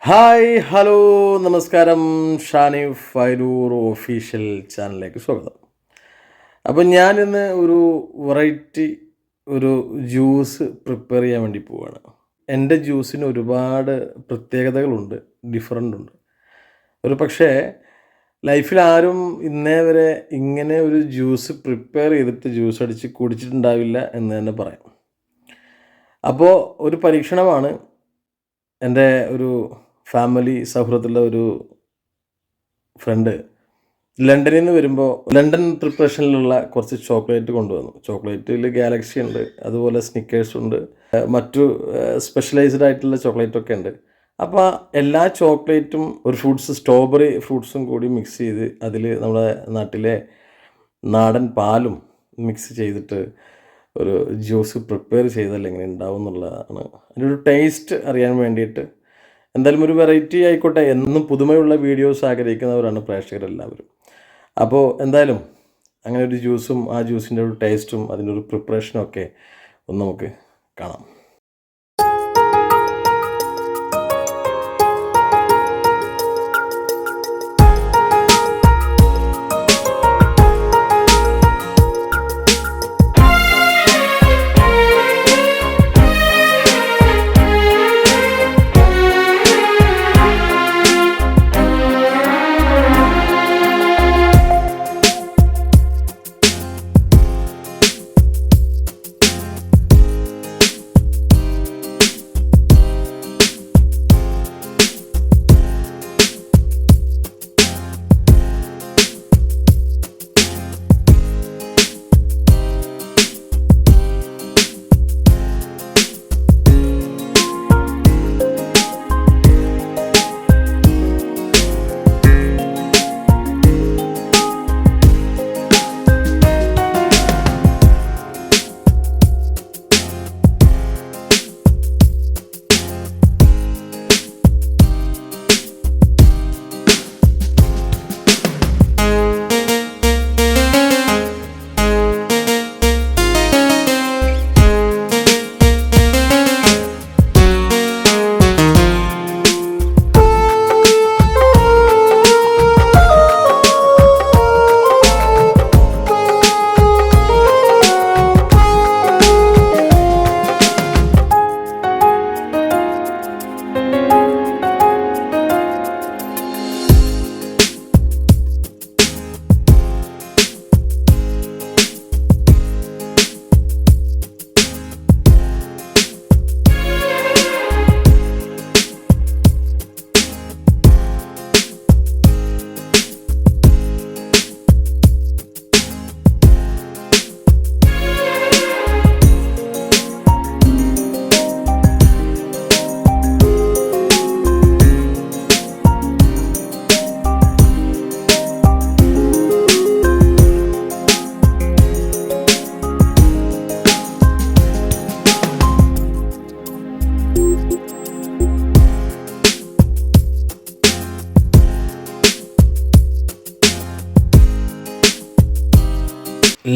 Hi hello നമസ്കാരം. Shanif ഫൈരൂർ official ചാനലിലേക്ക് സ്വാഗതം. അപ്പം ഞാനിന്ന് ഒരു വെറൈറ്റി ഒരു ജ്യൂസ് പ്രിപ്പയർ ചെയ്യാൻ വേണ്ടി പോവുകയാണ്. എൻ്റെ ജ്യൂസിന് ഒരുപാട് പ്രത്യേകതകളുണ്ട്, ഡിഫറൻ്റ് ഉണ്ട്. ഒരു പക്ഷേ ലൈഫിൽ ആരും ഇന്നേ വരെ ഇങ്ങനെ ഒരു ജ്യൂസ് പ്രിപ്പയർ ചെയ്തിട്ട് ജ്യൂസ് അടിച്ച് കുടിച്ചിട്ടുണ്ടാവില്ല എന്ന് തന്നെ പറയാം. അപ്പോൾ ഒരു പരീക്ഷണമാണ്. എൻ്റെ ഒരു ഫാമിലി സൗഹൃദത്തിലുള്ള ഒരു ഫ്രണ്ട് ലണ്ടനിൽ നിന്ന് വരുമ്പോൾ ലണ്ടൻ പ്രിപ്പറേഷനിലുള്ള കുറച്ച് ചോക്ലേറ്റ് കൊണ്ടുവന്നു. ചോക്ലേറ്റിൽ ഗാലക്സി ഉണ്ട്, അതുപോലെ സ്നിക്കേഴ്സ് ഉണ്ട്, മറ്റു സ്പെഷ്യലൈസ്ഡ് ആയിട്ടുള്ള ചോക്ലേറ്റൊക്കെ ഉണ്ട്. അപ്പോൾ എല്ലാ ചോക്ലേറ്റും ഒരു ഫ്രൂട്ട്സ് സ്ട്രോബെറി ഫ്രൂട്ട്സും കൂടി മിക്സ് ചെയ്ത് അതിൽ നമ്മുടെ നാട്ടിലെ നാടൻ പാലും മിക്സ് ചെയ്തിട്ട് ഒരു ജ്യൂസ് പ്രിപ്പയർ ചെയ്താൽ എങ്ങനെ ഉണ്ടാവും എന്നുള്ളതാണ്. അതിൻ്റെ ഒരു ടേസ്റ്റ് അറിയാൻ വേണ്ടിയിട്ട് എന്തായാലും ഒരു വെറൈറ്റി ആയിക്കോട്ടെ, എന്നും പുതുമയുള്ള വീഡിയോസ് ആഗ്രഹിക്കുന്നവരാണ് പ്രേക്ഷകരെല്ലാവരും. അപ്പോൾ എന്തായാലും അങ്ങനെ ഒരു ജ്യൂസും ആ ജ്യൂസിൻ്റെ ഒരു ടേസ്റ്റും അതിൻ്റെ ഒരു പ്രിപ്പറേഷനും ഒക്കെ ഒന്ന് നമുക്ക് കാണാം.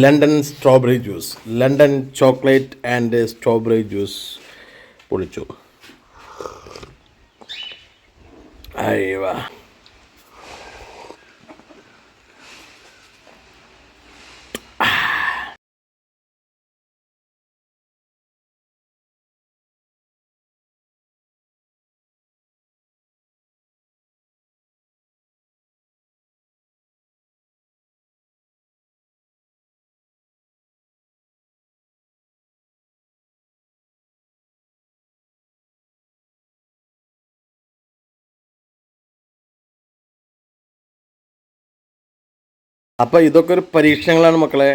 London strawberry juice, London chocolate and strawberry juice പൊളിച്ചു. അയ്യവാ, അപ്പോൾ ഇതൊക്കെ ഒരു പരീക്ഷണങ്ങളാണ് മക്കളെ,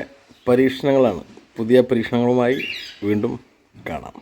പരീക്ഷണങ്ങളാണ്. പുതിയ പരീക്ഷണങ്ങളുമായി വീണ്ടും കാണാം.